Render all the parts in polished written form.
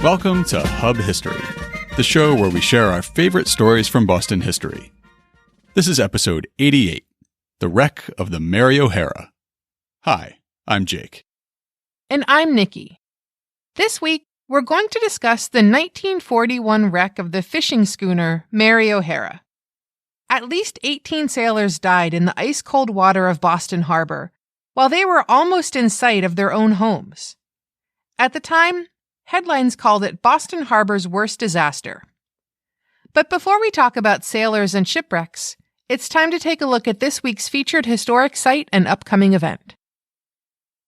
Welcome to Hub History, the show where we share our favorite stories from Boston history. This is episode 88, The Wreck of the Mary O'Hara. Hi, I'm Jake. And I'm Nikki. This week, we're going to discuss the 1941 wreck of the fishing schooner Mary O'Hara. At least 18 sailors died in the ice-cold water of Boston Harbor, while they were almost in sight of their own homes. At the time, headlines called it Boston Harbor's worst disaster. But before we talk about sailors and shipwrecks, it's time to take a look at this week's featured historic site and upcoming event.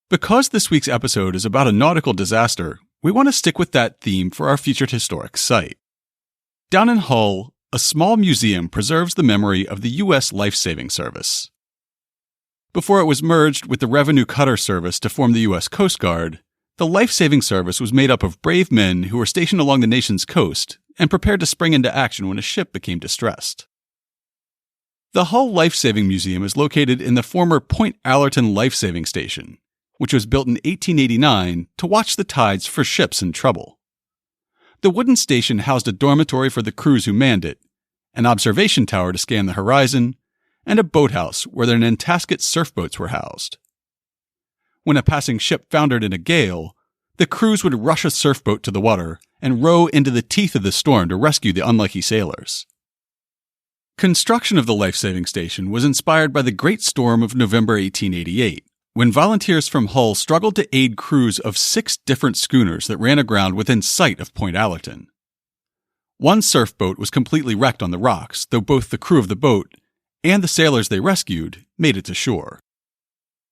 Because this week's episode is about a nautical disaster, we want to stick with that theme for our featured historic site. Down in Hull, a small museum preserves the memory of the U.S. Life-Saving Service. Before it was merged with the Revenue Cutter Service to form the U.S. Coast Guard, the Life-Saving Service was made up of brave men who were stationed along the nation's coast and prepared to spring into action when a ship became distressed. The Hull Life-Saving Museum is located in the former Point Allerton Life-Saving Station, which was built in 1889 to watch the tides for ships in trouble. The wooden station housed a dormitory for the crews who manned it, an observation tower to scan the horizon, and a boathouse where their Nantasket surfboats were housed. When a passing ship foundered in a gale, the crews would rush a surfboat to the water and row into the teeth of the storm to rescue the unlucky sailors. Construction of the life-saving station was inspired by the Great Storm of November 1888, when volunteers from Hull struggled to aid crews of 6 different schooners that ran aground within sight of Point Allerton. One surfboat was completely wrecked on the rocks, though both the crew of the boat and the sailors they rescued made it to shore.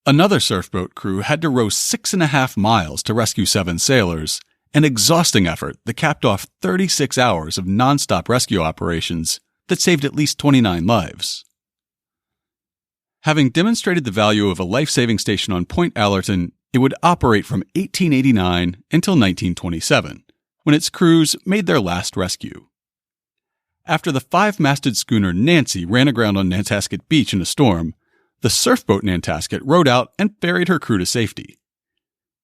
Another surfboat crew had to row 6.5 miles to rescue 7 sailors, an exhausting effort that capped off 36 hours of non-stop rescue operations that saved at least 29 lives. Having demonstrated the value of a life-saving station on Point Allerton, it would operate from 1889 until 1927, when its crews made their last rescue. After the 5-masted schooner Nancy ran aground on Nantasket Beach in a storm, the surfboat Nantasket rowed out and ferried her crew to safety.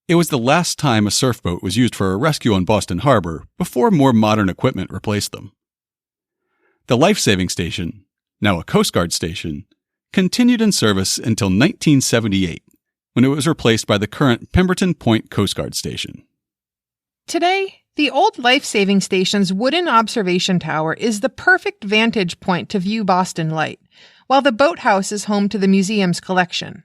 It was the last time a surfboat was used for a rescue on Boston Harbor before more modern equipment replaced them. The life-saving station, now a Coast Guard station, continued in service until 1978, when it was replaced by the current Pemberton Point Coast Guard Station. Today, the old life-saving station's wooden observation tower is the perfect vantage point to view Boston Light, while the boathouse is home to the museum's collection.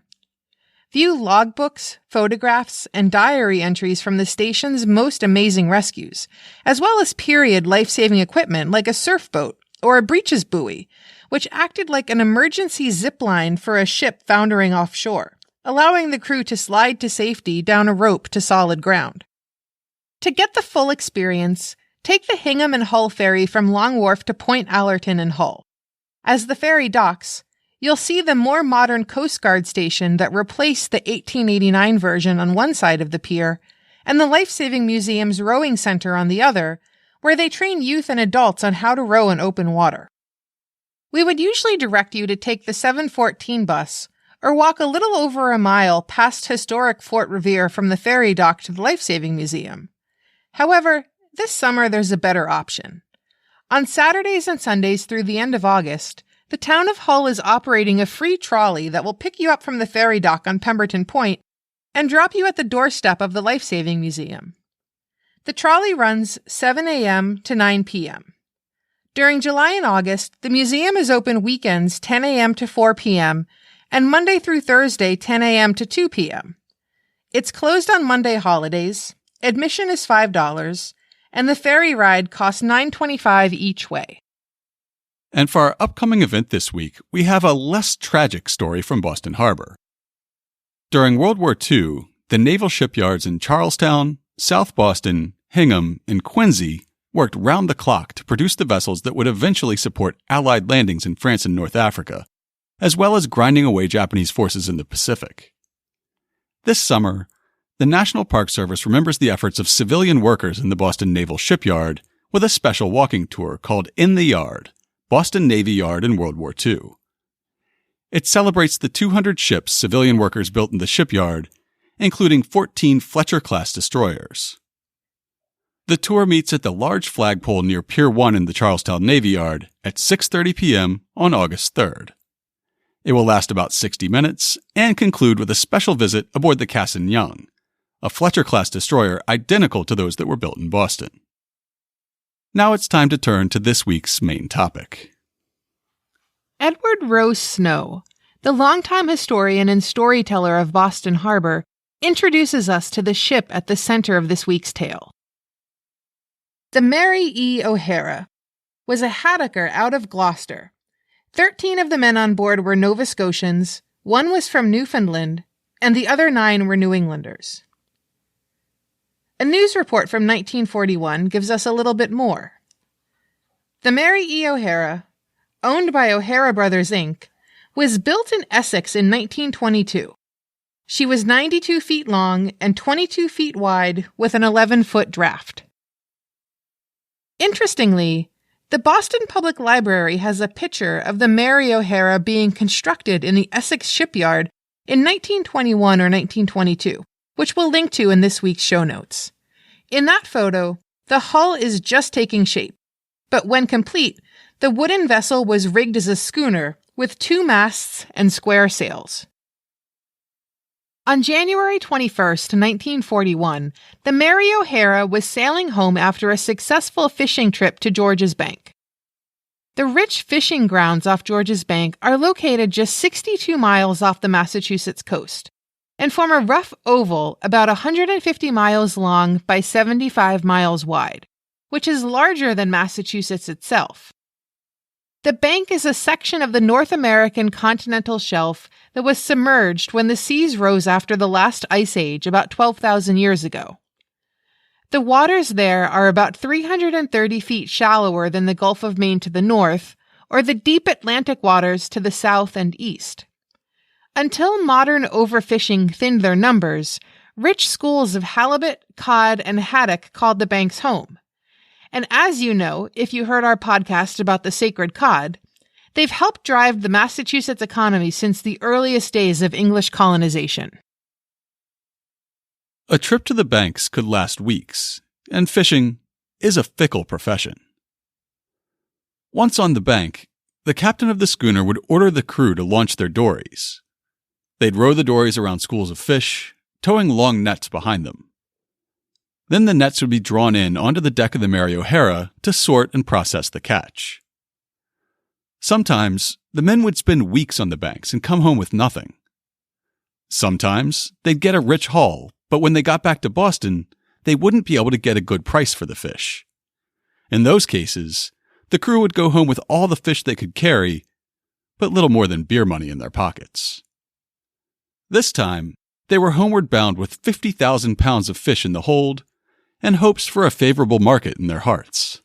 View logbooks, photographs, and diary entries from the station's most amazing rescues, as well as period life-saving equipment like a surfboat or a breeches buoy, which acted like an emergency zip line for a ship foundering offshore, allowing the crew to slide to safety down a rope to solid ground. To get the full experience, take the Hingham and Hull ferry from Long Wharf to Point Allerton in Hull. As the ferry docks, you'll see the more modern Coast Guard station that replaced the 1889 version on one side of the pier, and the Life-Saving Museum's rowing center on the other, where they train youth and adults on how to row in open water. We would usually direct you to take the 714 bus or walk a little over a mile past historic Fort Revere from the ferry dock to the Life-Saving Museum. However, this summer there's a better option. On Saturdays and Sundays through the end of August, the town of Hull is operating a free trolley that will pick you up from the ferry dock on Pemberton Point and drop you at the doorstep of the Life-Saving Museum. The trolley runs 7 a.m. to 9 p.m. During July and August, the museum is open weekends 10 a.m. to 4 p.m. and Monday through Thursday 10 a.m. to 2 p.m. It's closed on Monday holidays, admission is $5, and the ferry ride costs $9.25 each way. And for our upcoming event this week, we have a less tragic story from Boston Harbor. During World War II, the naval shipyards in Charlestown, South Boston, Hingham, and Quincy worked round the clock to produce the vessels that would eventually support Allied landings in France and North Africa, as well as grinding away Japanese forces in the Pacific. This summer, the National Park Service remembers the efforts of civilian workers in the Boston Naval Shipyard with a special walking tour called In the Yard, Boston Navy Yard in World War II. It celebrates the 200 ships civilian workers built in the shipyard, including 14 Fletcher-class destroyers. The tour meets at the large flagpole near Pier 1 in the Charlestown Navy Yard at 6:30 p.m. on August 3rd. It will last about 60 minutes and conclude with a special visit aboard the Cassin Young, a Fletcher-class destroyer identical to those that were built in Boston. Now it's time to turn to this week's main topic. Edward Rose Snow, the longtime historian and storyteller of Boston Harbor, introduces us to the ship at the center of this week's tale. The Mary E. O'Hara was a haddocker out of Gloucester. 13 of the men on board were Nova Scotians, 1 was from Newfoundland, and the other 9 were New Englanders. A news report from 1941 gives us a little bit more. The Mary E. O'Hara, owned by O'Hara Brothers, Inc., was built in Essex in 1922. She was 92 feet long and 22 feet wide with an 11-foot draft. Interestingly, the Boston Public Library has a picture of the Mary O'Hara being constructed in the Essex shipyard in 1921 or 1922, which we'll link to in this week's show notes. In that photo, the hull is just taking shape, but when complete, the wooden vessel was rigged as a schooner with 2 masts and square sails. On January 21, 1941, the Mary O'Hara was sailing home after a successful fishing trip to George's Bank. The rich fishing grounds off George's Bank are located just 62 miles off the Massachusetts coast and form a rough oval about 150 miles long by 75 miles wide, which is larger than Massachusetts itself. The bank is a section of the North American continental shelf that was submerged when the seas rose after the last ice age about 12,000 years ago. The waters there are about 330 feet shallower than the Gulf of Maine to the north, or the deep Atlantic waters to the south and east. Until modern overfishing thinned their numbers, rich schools of halibut, cod, and haddock called the banks home. And as you know, if you heard our podcast about the sacred cod, they've helped drive the Massachusetts economy since the earliest days of English colonization. A trip to the banks could last weeks, and fishing is a fickle profession. Once on the bank, the captain of the schooner would order the crew to launch their dories. They'd row the dories around schools of fish, towing long nets behind them. Then the nets would be drawn in onto the deck of the Mary O'Hara to sort and process the catch. Sometimes, the men would spend weeks on the banks and come home with nothing. Sometimes, they'd get a rich haul, but when they got back to Boston, they wouldn't be able to get a good price for the fish. In those cases, the crew would go home with all the fish they could carry, but little more than beer money in their pockets. This time, they were homeward bound with 50,000 pounds of fish in the hold, and hopes for a favorable market in their hearts.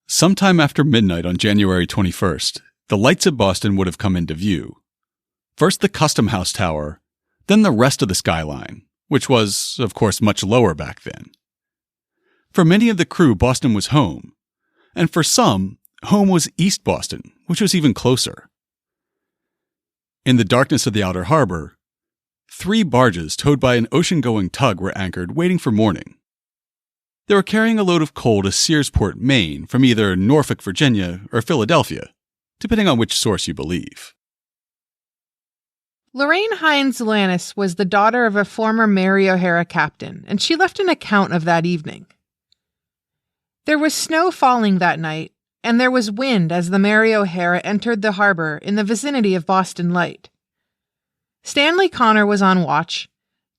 Sometime after midnight on January 21st, the lights of Boston would have come into view. First the Custom House Tower, then the rest of the skyline, which was, of course, much lower back then. For many of the crew, Boston was home, and for some, home was East Boston, which was even closer. In the darkness of the outer harbor, 3 barges towed by an ocean-going tug were anchored, waiting for morning. They were carrying a load of coal to Searsport, Maine, from either Norfolk, Virginia, or Philadelphia, depending on which source you believe. Lorraine Hines Lannis was the daughter of a former Mary O'Hara captain, and she left an account of that evening. There was snow falling that night, and there was wind as the Mary O'Hara entered the harbor in the vicinity of Boston Light. Stanley Connor was on watch,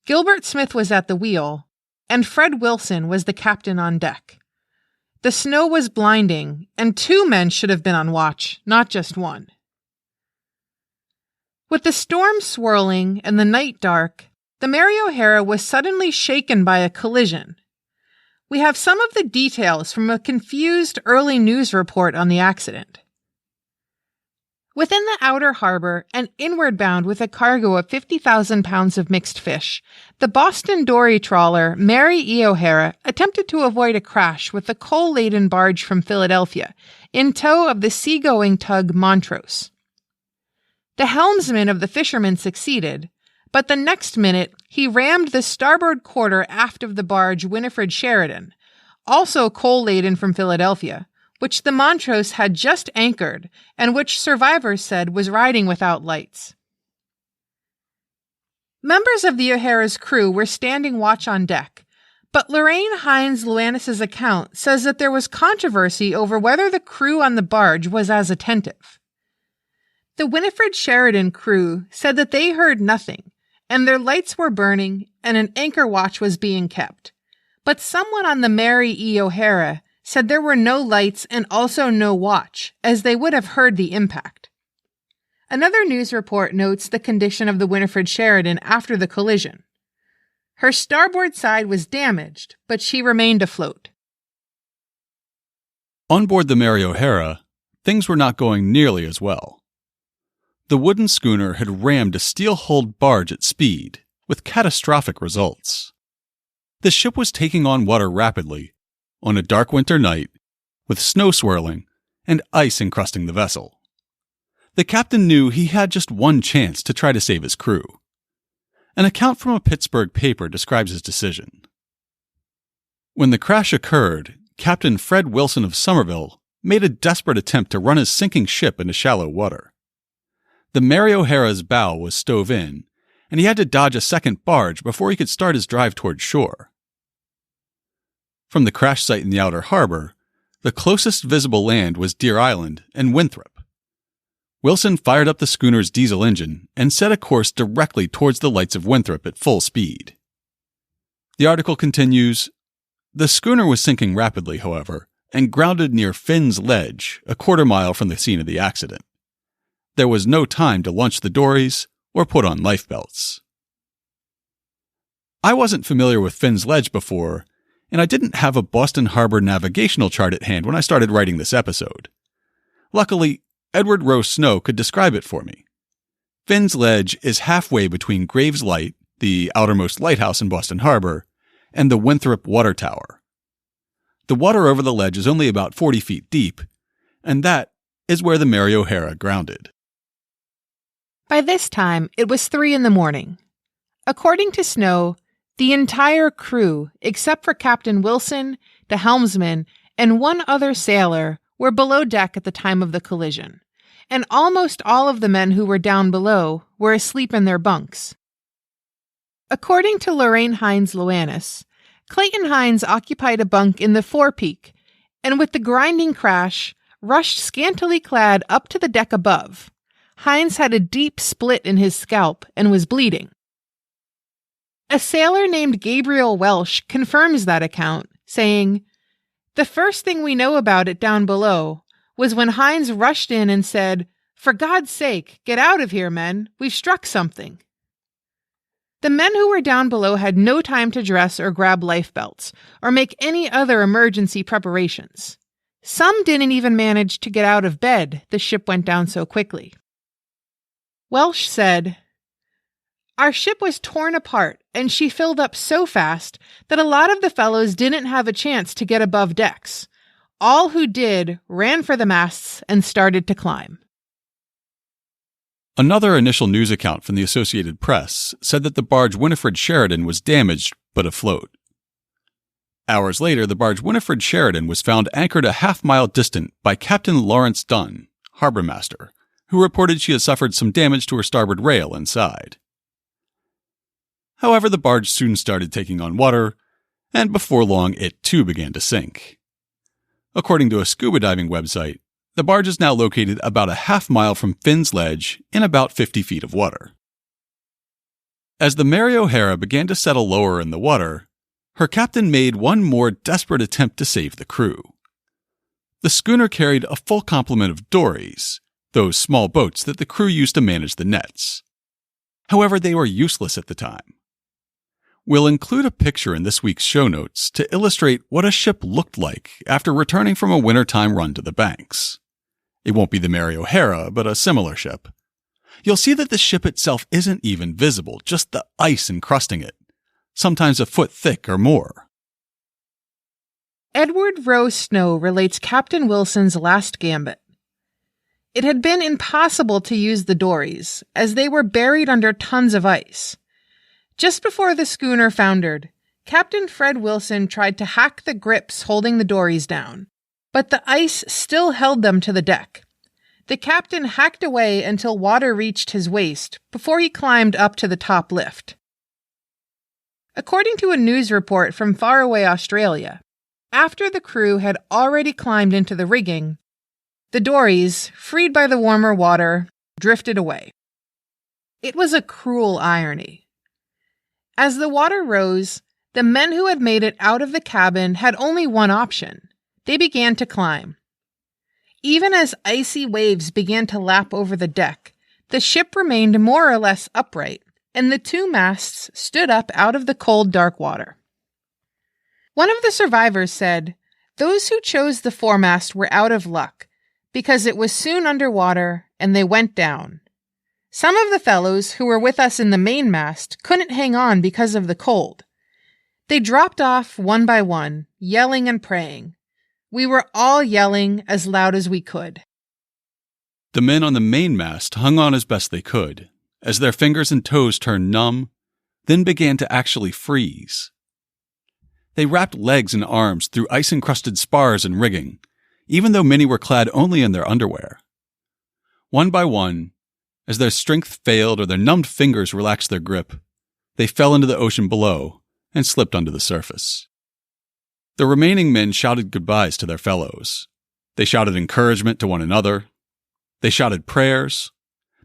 Gilbert Smith was at the wheel, and Fred Wilson was the captain on deck. The snow was blinding, and 2 men should have been on watch, not just 1. With the storm swirling and the night dark, the Mary O'Hara was suddenly shaken by a collision. We have some of the details from a confused early news report on the accident. Within the outer harbor and inward bound with a cargo of 50,000 pounds of mixed fish, the Boston dory trawler Mary E. O'Hara attempted to avoid a crash with the coal-laden barge from Philadelphia in tow of the seagoing tug Montrose. The helmsman of the fishermen succeeded, but the next minute he rammed the starboard quarter aft of the barge Winifred Sheridan, also coal-laden from Philadelphia, which the Montrose had just anchored and which survivors said was riding without lights. Members of the O'Hara's crew were standing watch on deck, but Lorraine Hines Loannis' account says that there was controversy over whether the crew on the barge was as attentive. The Winifred Sheridan crew said that they heard nothing, and their lights were burning and an anchor watch was being kept. But someone on the Mary E. O'Hara said there were no lights and also no watch, as they would have heard the impact. Another news report notes the condition of the Winifred Sheridan after the collision. Her starboard side was damaged, but she remained afloat. On board the Mary O'Hara, things were not going nearly as well. The wooden schooner had rammed a steel-hulled barge at speed, with catastrophic results. The ship was taking on water rapidly, on a dark winter night, with snow swirling and ice encrusting the vessel. The captain knew he had just one chance to try to save his crew. An account from a Pittsburgh paper describes his decision. When the crash occurred, Captain Fred Wilson of Somerville made a desperate attempt to run his sinking ship into shallow water. The Mary O'Hara's bow was stove in, and he had to dodge a second barge before he could start his drive toward shore. From the crash site in the outer harbor, the closest visible land was Deer Island and Winthrop. Wilson fired up the schooner's diesel engine and set a course directly towards the lights of Winthrop at full speed. The article continues, "The schooner was sinking rapidly, however, and grounded near Finn's Ledge, a quarter-mile from the scene of the accident. There was no time to launch the dories or put on lifebelts." I wasn't familiar with Finn's Ledge before, and I didn't have a Boston Harbor navigational chart at hand when I started writing this episode. Luckily, Edward Rowe Snow could describe it for me. Finn's Ledge is halfway between Graves Light, the outermost lighthouse in Boston Harbor, and the Winthrop Water Tower. The water over the ledge is only about 40 feet deep, and that is where the Mary O'Hara grounded. By this time, it was 3 a.m. According to Snow, the entire crew, except for Captain Wilson, the helmsman, and one other sailor, were below deck at the time of the collision, and almost all of the men who were down below were asleep in their bunks. According to Lorraine Hines Loannis, Clayton Hines occupied a bunk in the forepeak, and with the grinding crash, rushed scantily clad up to the deck above. Hines had a deep split in his scalp and was bleeding. A sailor named Gabriel Welsh confirms that account, saying, "The first thing we know about it down below was when Hines rushed in and said, 'For God's sake, get out of here, men. We've struck something.'" The men who were down below had no time to dress or grab lifebelts or make any other emergency preparations. Some didn't even manage to get out of bed. The ship went down so quickly. Welsh said, "Our ship was torn apart and she filled up so fast that a lot of the fellows didn't have a chance to get above decks. All who did ran for the masts and started to climb." Another initial news account from the Associated Press said that the barge Winifred Sheridan was damaged but afloat. Hours later, the barge Winifred Sheridan was found anchored a half-mile distant by Captain Lawrence Dunn, harbor master, who reported she had suffered some damage to her starboard rail and side. However, the barge soon started taking on water, and before long it too began to sink. According to a scuba diving website, the barge is now located about a half-mile from Finn's Ledge in about 50 feet of water. As the Mary O'Hara began to settle lower in the water, her captain made one more desperate attempt to save the crew. The schooner carried a full complement of dories, those small boats that the crew used to manage the nets. However, they were useless at the time. We'll include a picture in this week's show notes to illustrate what a ship looked like after returning from a wintertime run to the banks. It won't be the Mary O'Hara, but a similar ship. You'll see that the ship itself isn't even visible, just the ice encrusting it, sometimes a foot thick or more. Edward Rowe Snow relates Captain Wilson's last gambit. It had been impossible to use the dories, as they were buried under tons of ice. Just before the schooner foundered, Captain Fred Wilson tried to hack the grips holding the dories down, but the ice still held them to the deck. The captain hacked away until water reached his waist before he climbed up to the top lift. According to a news report from faraway Australia, after the crew had already climbed into the rigging, the dories, freed by the warmer water, drifted away. It was a cruel irony. As the water rose, the men who had made it out of the cabin had only one option. They began to climb. Even as icy waves began to lap over the deck, the ship remained more or less upright, and the two masts stood up out of the cold, dark water. One of the survivors said, "Those who chose the foremast were out of luck, because it was soon underwater and they went down. Some of the fellows who were with us in the mainmast couldn't hang on because of the cold. They dropped off one by one, yelling and praying. We were all yelling as loud as we could." The men on the mainmast hung on as best they could, as their fingers and toes turned numb, then began to actually freeze. They wrapped legs and arms through ice-encrusted spars and rigging, even though many were clad only in their underwear. One by one, as their strength failed or their numbed fingers relaxed their grip, they fell into the ocean below and slipped onto the surface. The remaining men shouted goodbyes to their fellows. They shouted encouragement to one another. They shouted prayers.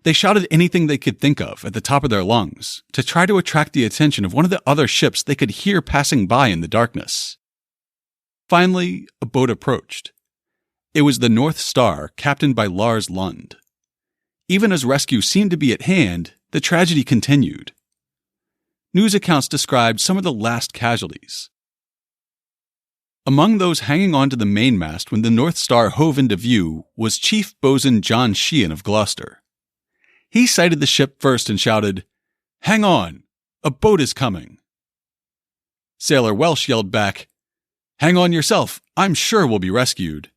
They shouted anything they could think of at the top of their lungs to try to attract the attention of one of the other ships they could hear passing by in the darkness. Finally, a boat approached. It was the North Star, captained by Lars Lund. Even as rescue seemed to be at hand, the tragedy continued. News accounts described some of the last casualties. Among those hanging on to the mainmast when the North Star hove into view was Chief Bosun John Sheehan of Gloucester. He sighted the ship first and shouted, "Hang on! A boat is coming!" Sailor Welsh yelled back, "Hang on yourself! I'm sure we'll be rescued!"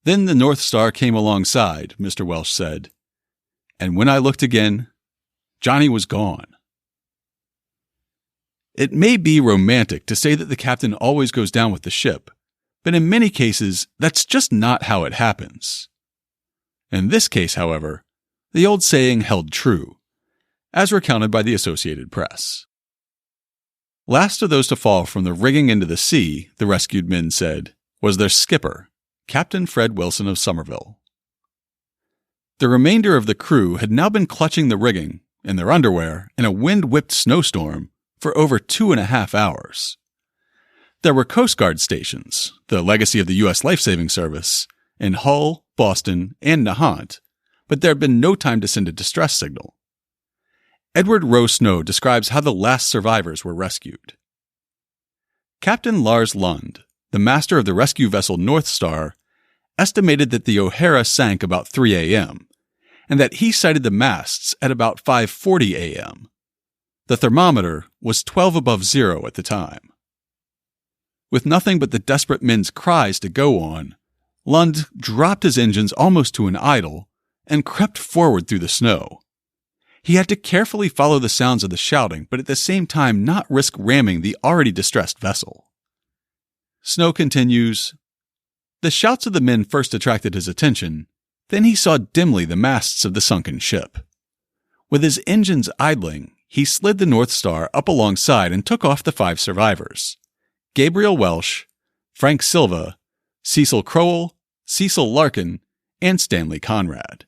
Then the North Star came alongside, Mr. Welsh said, and when I looked again, Johnny was gone. It may be romantic to say that the captain always goes down with the ship, but in many cases, that's just not how it happens. In this case, however, the old saying held true, as recounted by the Associated Press. Last of those to fall from the rigging into the sea, the rescued men said, was their skipper, Captain Fred Wilson of Somerville. The remainder of the crew had now been clutching the rigging, in their underwear, in a wind-whipped snowstorm, for over 2.5 hours. There were Coast Guard stations, the legacy of the U.S. Lifesaving Service, in Hull, Boston, and Nahant, but there had been no time to send a distress signal. Edward Rowe Snow describes how the last survivors were rescued. Captain Lars Lund, the master of the rescue vessel North Star, estimated that the O'Hara sank about 3 a.m., and that he sighted the masts at about 5:40 a.m. The thermometer was 12 above zero at the time. With nothing but the desperate men's cries to go on, Lund dropped his engines almost to an idle and crept forward through the snow. He had to carefully follow the sounds of the shouting, but at the same time not risk ramming the already distressed vessel. Snow continues, "The shouts of the men first attracted his attention, then he saw dimly the masts of the sunken ship. With his engines idling, he slid the North Star up alongside and took off the 5 survivors: Gabriel Welsh, Frank Silva, Cecil Crowell, Cecil Larkin, and Stanley Conrad.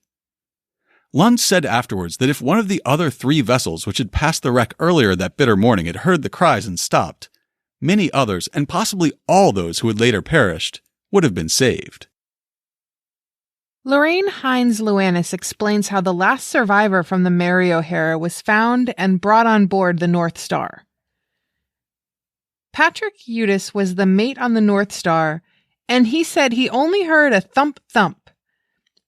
Lund said afterwards that if one of the other 3 vessels which had passed the wreck earlier that bitter morning had heard the cries and stopped, many others, and possibly all those who had later perished, would have been saved. Lorraine Hines-Luanis explains how the last survivor from the Mary O'Hara was found and brought on board the North Star. Patrick Udis was the mate on the North Star, and he said he only heard a thump-thump.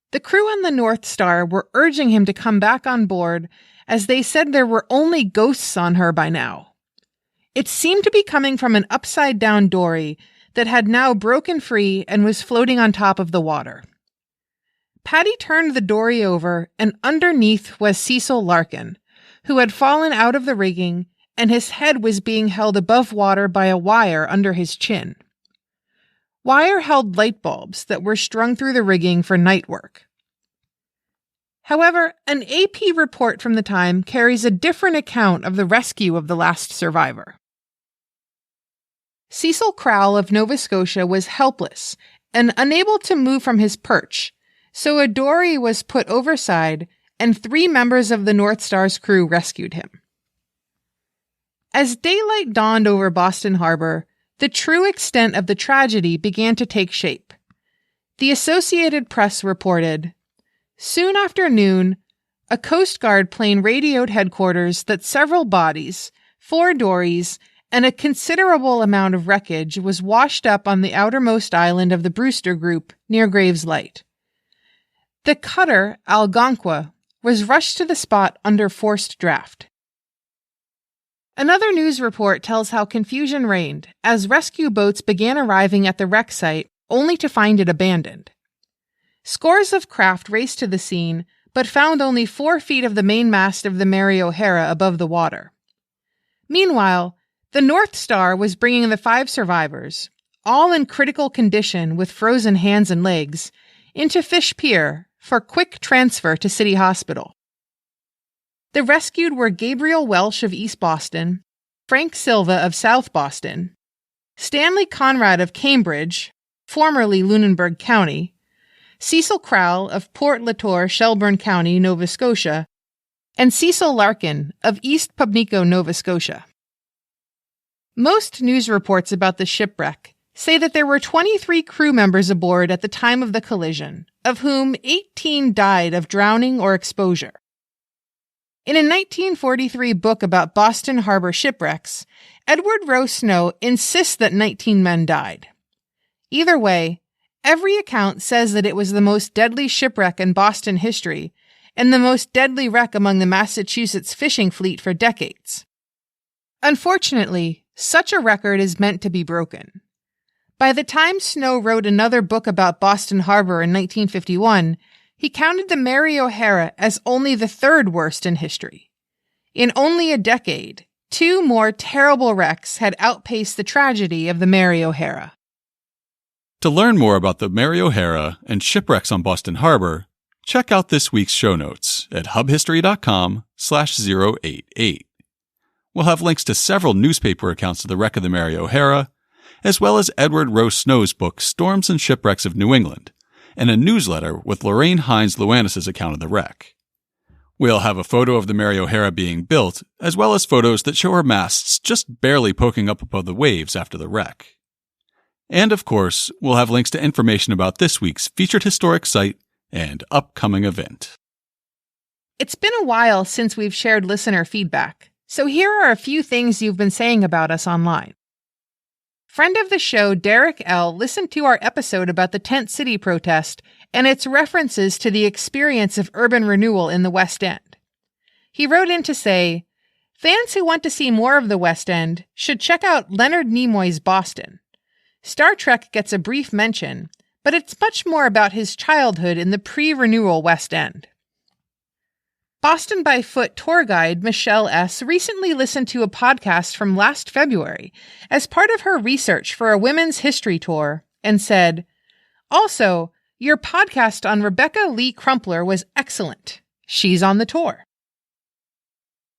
The crew on the North Star were urging him to come back on board, as they said there were only ghosts on her by now. It seemed to be coming from an upside-down dory that had now broken free and was floating on top of the water. Patty turned the dory over, and underneath was Cecil Larkin, who had fallen out of the rigging, and his head was being held above water by a wire under his chin. Wire held light bulbs that were strung through the rigging for night work. However, an AP report from the time carries a different account of the rescue of the last survivor. Cecil Crowell of Nova Scotia was helpless and unable to move from his perch, so a dory was put overside and 3 members of the North Star's crew rescued him. As daylight dawned over Boston Harbor, the true extent of the tragedy began to take shape. The Associated Press reported, "Soon after noon, a Coast Guard plane radioed headquarters that several bodies, 4 dories, and a considerable amount of wreckage was washed up on the outermost island of the Brewster Group near Graves Light. The cutter Algonquin was rushed to the spot under forced draft." Another news report tells how confusion reigned as rescue boats began arriving at the wreck site only to find it abandoned. Scores of craft raced to the scene, but found only 4 feet of the main mast of the Mary O'Hara above the water. Meanwhile, the North Star was bringing the 5 survivors, all in critical condition with frozen hands and legs, into Fish Pier for quick transfer to City Hospital. The rescued were Gabriel Welsh of East Boston, Frank Silva of South Boston, Stanley Conrad of Cambridge, formerly Lunenburg County, Cecil Crowell of Port Latour, Shelburne County, Nova Scotia, and Cecil Larkin of East Pubnico, Nova Scotia. Most news reports about the shipwreck say that there were 23 crew members aboard at the time of the collision, of whom 18 died of drowning or exposure. In a 1943 book about Boston Harbor shipwrecks, Edward Rowe Snow insists that 19 men died. Either way, every account says that it was the most deadly shipwreck in Boston history and the most deadly wreck among the Massachusetts fishing fleet for decades. Unfortunately, such a record is meant to be broken. By the time Snow wrote another book about Boston Harbor in 1951, he counted the Mary O'Hara as only the 3rd worst in history. In only a decade, 2 more terrible wrecks had outpaced the tragedy of the Mary O'Hara. To learn more about the Mary O'Hara and shipwrecks on Boston Harbor, check out this week's show notes at hubhistory.com/088. We'll have links to several newspaper accounts of the wreck of the Mary O'Hara, as well as Edward Rowe Snow's book Storms and Shipwrecks of New England, and a newsletter with Lorraine Hines-Luanis' account of the wreck. We'll have a photo of the Mary O'Hara being built, as well as photos that show her masts just barely poking up above the waves after the wreck. And of course, we'll have links to information about this week's featured historic site and upcoming event. It's been a while since we've shared listener feedback, so here are a few things you've been saying about us online. Friend of the show, Derek L., listened to our episode about the Tent City protest and its references to the experience of urban renewal in the West End. He wrote in to say, "Fans who want to see more of the West End should check out Leonard Nimoy's Boston. Star Trek gets a brief mention, but it's much more about his childhood in the pre-renewal West End." Boston by Foot tour guide Michelle S. recently listened to a podcast from last February as part of her research for a women's history tour and said, "Also, your podcast on Rebecca Lee Crumpler was excellent. She's on the tour."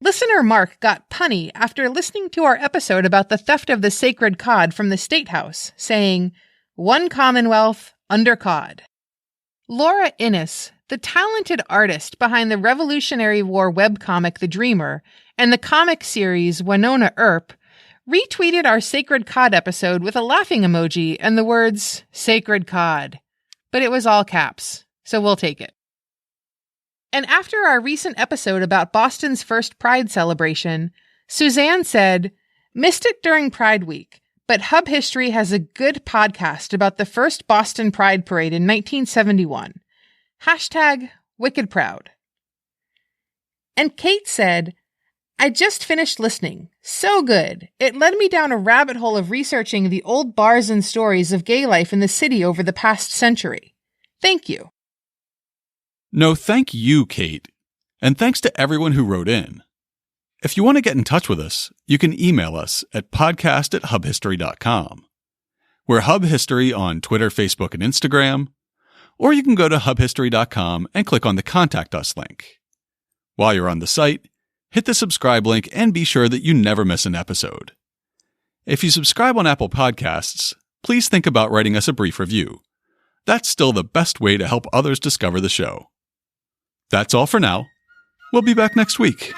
Listener Mark got punny after listening to our episode about the theft of the sacred cod from the State House, saying, "One Commonwealth under cod." Laura Innes, the talented artist behind the Revolutionary War webcomic The Dreamer and the comic series Winona Earp, retweeted our Sacred Cod episode with a laughing emoji and the words, "Sacred Cod." But it was all caps, so we'll take it. And after our recent episode about Boston's first Pride celebration, Suzanne said, "Missed it during Pride Week, but Hub History has a good podcast about the first Boston Pride Parade in 1971. Hashtag Wicked Proud." And Kate said, "I just finished listening. So good. It led me down a rabbit hole of researching the old bars and stories of gay life in the city over the past century. Thank you." No, thank you, Kate. And thanks to everyone who wrote in. If you want to get in touch with us, you can email us at podcast@hubhistory.com. We're Hub History on Twitter, Facebook, and Instagram, or you can go to hubhistory.com and click on the Contact Us link. While you're on the site, hit the subscribe link and be sure that you never miss an episode. If you subscribe on Apple Podcasts, please think about writing us a brief review. That's still the best way to help others discover the show. That's all for now. We'll be back next week.